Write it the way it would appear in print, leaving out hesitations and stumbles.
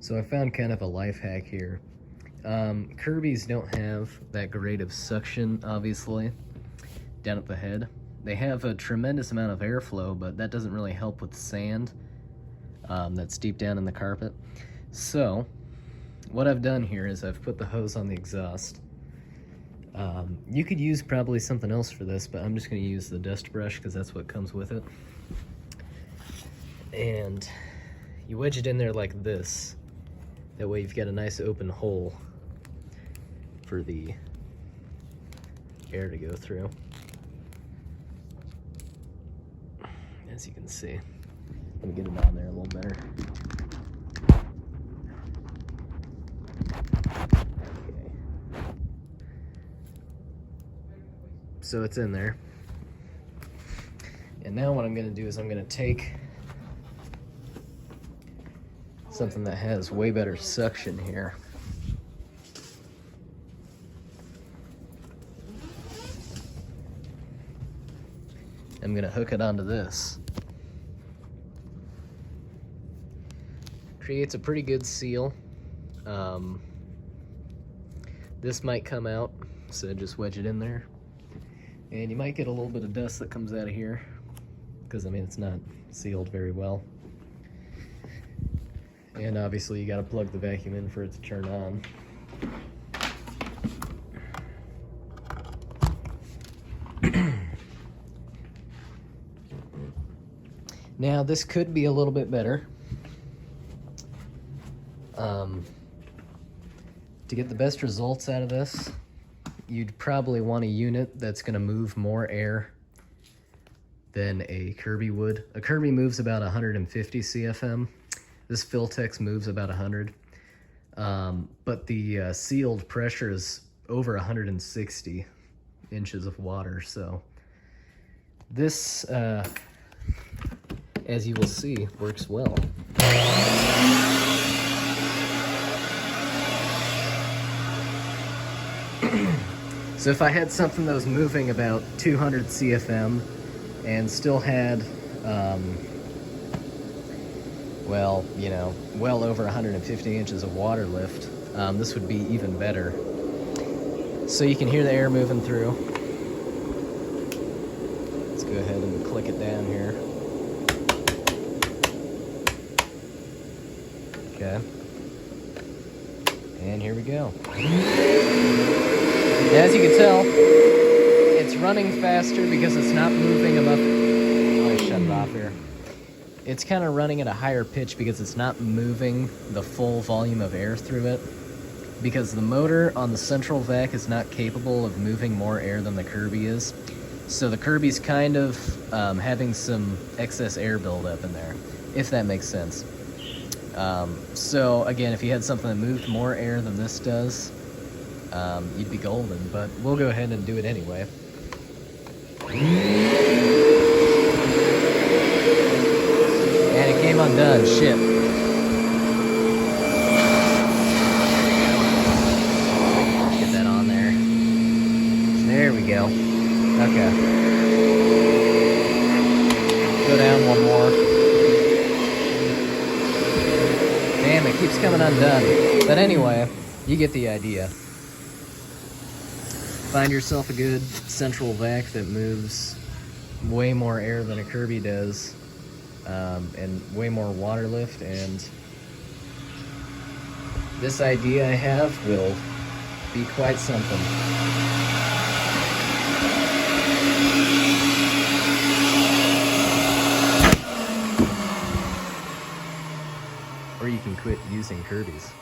So I found kind of a life hack here. Kirby's don't have that great of suction, obviously, down at the head. They have a tremendous amount of airflow, but that doesn't really help with sand that's deep down in the carpet. So what I've done here is I've put the hose on the exhaust. You could use probably something else for this, but I'm just going to use the dust brush because that's what comes with it. And you wedge it in there like this. That way you've got a nice open hole for the air to go through. As you can see. Let me get it on there a little better. Okay. So it's in there. And now what I'm going to do is I'm going to take something that has way better suction here. I'm going to hook it onto this. Creates a pretty good seal. This might come out, so just wedge it in there. And you might get a little bit of dust that comes out of here, because I mean it's not sealed very well. And obviously you got to plug the vacuum in for it to turn on. Now this could be a little bit better. To get the best results out of this, you'd probably want a unit that's going to move more air than a Kirby would. A Kirby moves about 150 CFM. This Filtex moves about 100. But the sealed pressure is over 160 inches of water. So this, as you will see, works well. So if I had something that was moving about 200 CFM and still had, well, you know, well over 150 inches of water lift, this would be even better. So you can hear the air moving through. Let's go ahead and click it down here. Okay. And here we go. As you can tell, it's running faster because it's not moving above. Let me shut it off here. It's kind of running at a higher pitch because it's not moving the full volume of air through it. Because the motor on the central vac is not capable of moving more air than the Kirby is. So the Kirby's kind of having some excess air buildup in there, if that makes sense. So again, if you had something that moved more air than this does, you'd be golden, but we'll go ahead and do it anyway. And it came undone, shit. Get that on there. There we go. Okay. Go down one more. Damn, it keeps coming undone. But anyway, you get the idea. Find yourself a good central vac that moves way more air than a Kirby does, and way more water lift, and this idea I have will be quite something. Or you can quit using Kirby's.